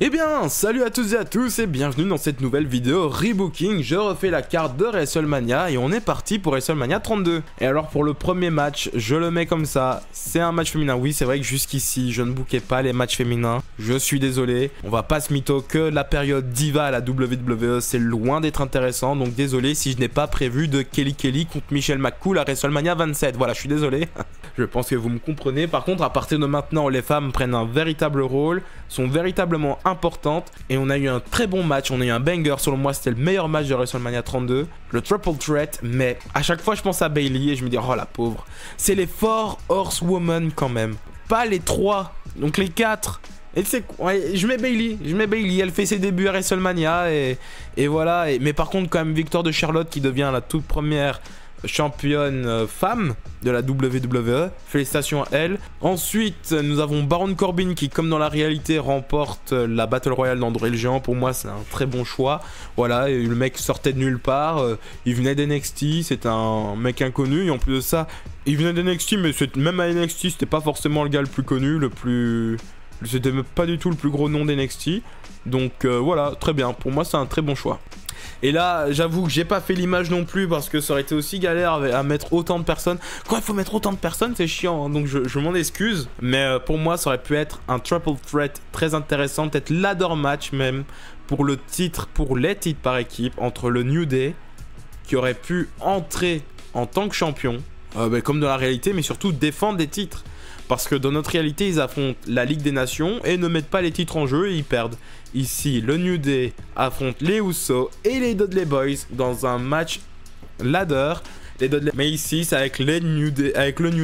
Eh bien, salut à toutes et à tous et bienvenue dans cette nouvelle vidéo rebooking. Je refais la carte de WrestleMania et on est parti pour WrestleMania 32. Et alors pour le premier match, je le mets comme ça, c'est un match féminin. Oui, c'est vrai que jusqu'ici, je ne bookais pas les matchs féminins. Je suis désolé, on va pas se mytho que la période diva à la WWE, c'est loin d'être intéressant. Donc désolé si je n'ai pas prévu de Kelly Kelly contre Michelle McCool à WrestleMania 27. Voilà, je suis désolé. Je pense que vous me comprenez. Par contre, à partir de maintenant, les femmes prennent un véritable rôle, sont véritablement importantes. Et on a eu un très bon match, on a eu un banger. Selon moi, c'était le meilleur match de WrestleMania 32. Le Triple Threat, mais à chaque fois, je pense à Bayley et je me dis, oh la pauvre. C'est les 4 Horsewomen quand même. Pas les 3, donc les 4. Et c'est ouais, je mets Bayley, elle fait ses débuts à WrestleMania et voilà. Mais par contre, quand même, victoire de Charlotte qui devient la toute première championne femme de la WWE. Félicitations à elle. Ensuite, nous avons Baron Corbin qui, comme dans la réalité, remporte la Battle Royale d'André le Géant. Pour moi, c'est un très bon choix. Voilà, et le mec sortait de nulle part. Il venait d'NXT, c'est un mec inconnu. Et en plus de ça, il venait d'NXT, mais même à NXT, c'était pas forcément le gars le plus connu, c'était pas du tout le plus gros nom d'NXT. Donc voilà, très bien. Pour moi, c'est un très bon choix. Et là, j'avoue que j'ai pas fait l'image non plus parce que ça aurait été aussi galère à mettre autant de personnes. Quand il faut mettre autant de personnes, c'est chiant, hein, donc je m'en excuse. Mais pour moi, ça aurait pu être un triple threat très intéressant, peut-être ladder match même, pour le titre, pour les titres par équipe, entre le New Day, qui aurait pu entrer en tant que champion, comme dans la réalité, mais surtout défendre des titres. Parce que dans notre réalité, ils affrontent la Ligue des Nations et ne mettent pas les titres en jeu et ils perdent. Ici, le New Day affronte les Usos et les Dudley Boys dans un match ladder. Mais ici, c'est avec le New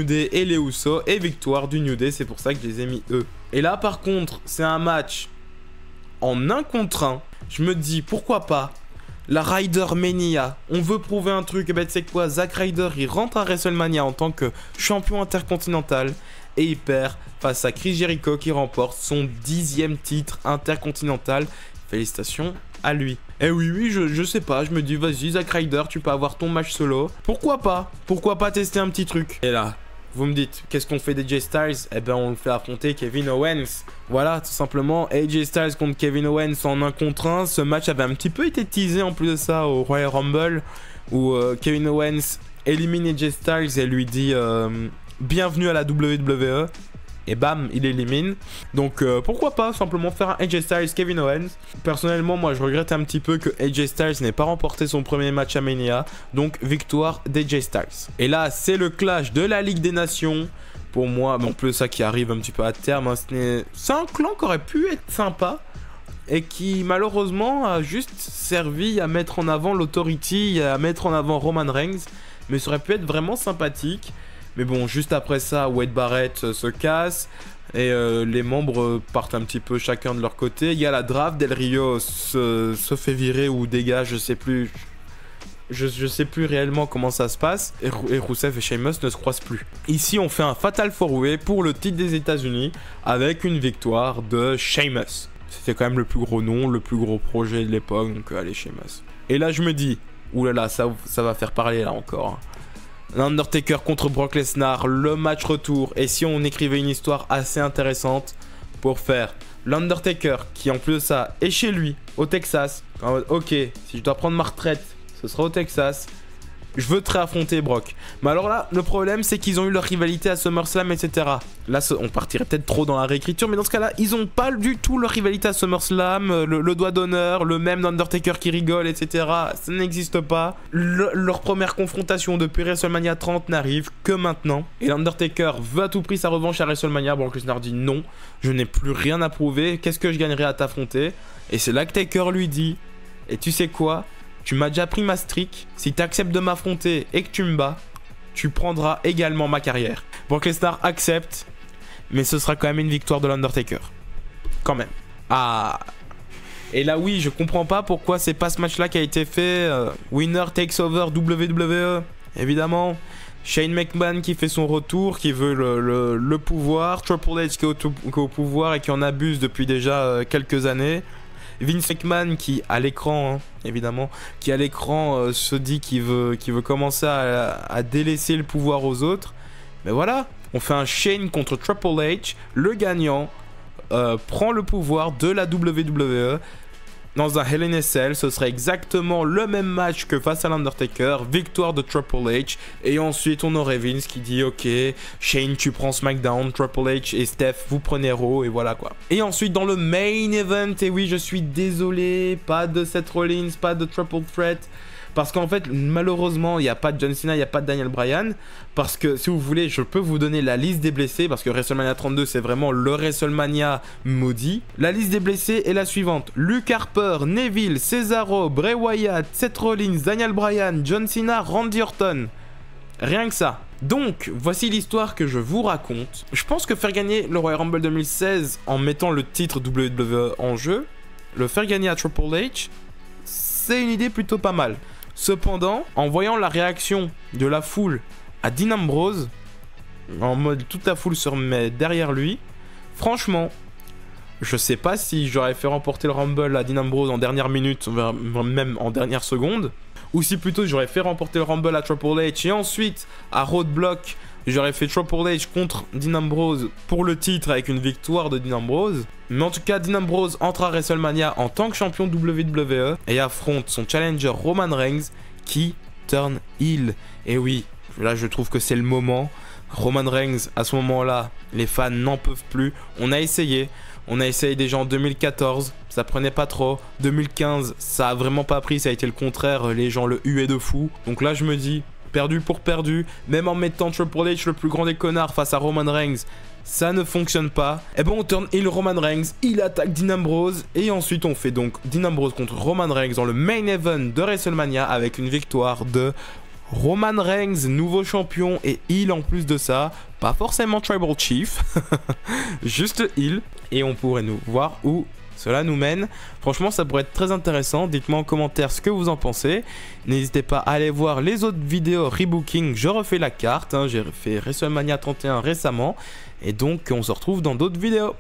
Day et les Usos et victoire du New Day. C'est pour ça que je les ai mis eux. Et là, par contre, c'est un match en 1 contre 1. Je me dis, pourquoi pas la Ryder Mania, on veut prouver un truc. Et ben, tu sais quoi, Zack Ryder, il rentre à WrestleMania en tant que champion intercontinental. Et il perd face à Chris Jericho qui remporte son 10e titre intercontinental. Félicitations à lui. Et oui, je sais pas, je me dis, vas-y, Zack Ryder, tu peux avoir ton match solo. Pourquoi pas? Pourquoi pas tester un petit truc? Et là, vous me dites, qu'est-ce qu'on fait d'AJ Styles? Eh ben, on le fait affronter Kevin Owens. Voilà, tout simplement, AJ Styles contre Kevin Owens en 1 contre 1. Ce match avait un petit peu été teasé en plus de ça au Royal Rumble, où Kevin Owens élimine AJ Styles et lui dit... bienvenue à la WWE. Et bam, il élimine. Donc pourquoi pas simplement faire un AJ Styles Kevin Owens. Personnellement, moi je regrette un petit peu que AJ Styles n'ait pas remporté son premier match à Mania. Donc victoire d'AJ Styles. Et là, c'est le clash de la Ligue des Nations. Pour moi, bon, plus ça qui arrive un petit peu à terme, hein, c'est un clan qui aurait pu être sympa. Et qui malheureusement a juste servi à mettre en avant l'Authority, à mettre en avant Roman Reigns. Mais ça aurait pu être vraiment sympathique. Mais bon, juste après ça, Wade Barrett se casse et les membres partent un petit peu chacun de leur côté. Il y a la draft, Del Rio se fait virer ou dégage, je sais plus. Je sais plus réellement comment ça se passe. Et Rusev et Sheamus ne se croisent plus. Ici, on fait un Fatal 4-Way pour le titre des États-Unis avec une victoire de Sheamus. C'était quand même le plus gros nom, le plus gros projet de l'époque, donc allez, Sheamus. Et là, je me dis, oulala, ça va faire parler là encore. L'Undertaker contre Brock Lesnar, le match retour. Et si on écrivait une histoire assez intéressante pour faire l'Undertaker qui en plus de ça est chez lui au Texas. Ok, si je dois prendre ma retraite, ce sera au Texas. Je veux te réaffronter Brock. Mais alors là, le problème c'est qu'ils ont eu leur rivalité à SummerSlam, etc. Là, on partirait peut-être trop dans la réécriture, mais dans ce cas-là, ils ont pas du tout leur rivalité à SummerSlam. Le doigt d'honneur, le même d'Undertaker qui rigole, etc. Ça n'existe pas. Leur première confrontation depuis WrestleMania 30 n'arrive que maintenant. Et l'Undertaker veut à tout prix sa revanche à WrestleMania. Brock Lesnar dit non, je n'ai plus rien à prouver. Qu'est-ce que je gagnerais à t'affronter? Et c'est là que Taker lui dit, et tu sais quoi? Tu m'as déjà pris ma streak, si tu acceptes de m'affronter et que tu me bats, tu prendras également ma carrière. Brock Lesnar accepte, mais ce sera quand même une victoire de l'Undertaker. Quand même. Ah. Et là oui, je comprends pas pourquoi c'est pas ce match-là qui a été fait. Winner takes over WWE, évidemment. Shane McMahon qui fait son retour, qui veut le pouvoir. Triple H qui est au pouvoir et qui en abuse depuis déjà quelques années. Vince McMahon qui à l'écran hein, évidemment qui à l'écran se dit qu'il veut commencer à délaisser le pouvoir aux autres. Mais voilà, on fait un Shane contre Triple H, le gagnant prend le pouvoir de la WWE dans un Hell in a Cell. Ce serait exactement le même match que face à l'Undertaker, victoire de Triple H, et ensuite on aurait Vince qui dit ok, Shane tu prends SmackDown, Triple H et Steph vous prenez Raw, et voilà quoi. Et ensuite dans le main event, et oui je suis désolé, pas de Seth Rollins, pas de Triple Threat, parce qu'en fait, malheureusement, il n'y a pas de John Cena, il n'y a pas de Daniel Bryan. Parce que, si vous voulez, je peux vous donner la liste des blessés. Parce que WrestleMania 32, c'est vraiment le WrestleMania maudit. La liste des blessés est la suivante. Luke Harper, Neville, Cesaro, Bray Wyatt, Seth Rollins, Daniel Bryan, John Cena, Randy Orton. Rien que ça. Donc, voici l'histoire que je vous raconte. Je pense que faire gagner le Royal Rumble 2016 en mettant le titre WWE en jeu, le faire gagner à Triple H, c'est une idée plutôt pas mal. Cependant, en voyant la réaction de la foule à Dean Ambrose, en mode toute la foule se remet derrière lui, franchement, je sais pas si j'aurais fait remporter le Rumble à Dean Ambrose en dernière minute, même en dernière seconde, ou si plutôt j'aurais fait remporter le Rumble à Triple H et ensuite à Roadblock, j'aurais fait Triple H contre Dean Ambrose pour le titre avec une victoire de Dean Ambrose. Mais en tout cas, Dean Ambrose entre à WrestleMania en tant que champion WWE et affronte son challenger Roman Reigns qui turn heel. Et oui, là je trouve que c'est le moment. Roman Reigns, à ce moment-là, les fans n'en peuvent plus. On a essayé déjà en 2014, ça prenait pas trop. 2015, ça a vraiment pas pris, ça a été le contraire, les gens le huaient de fou. Donc là je me dis, perdu pour perdu, même en mettant Triple H le plus grand des connards face à Roman Reigns, ça ne fonctionne pas. Et bon, on turn heel Roman Reigns, il attaque Dean Ambrose, et ensuite on fait donc Dean Ambrose contre Roman Reigns dans le main event de WrestleMania avec une victoire de Roman Reigns, nouveau champion et heel en plus de ça. Pas forcément Tribal Chief, juste heel. Et on pourrait nous voir où cela nous mène. Franchement, ça pourrait être très intéressant. Dites-moi en commentaire ce que vous en pensez. N'hésitez pas à aller voir les autres vidéos rebooking. Je refais la carte. J'ai fait WrestleMania 31 récemment. Et donc, on se retrouve dans d'autres vidéos.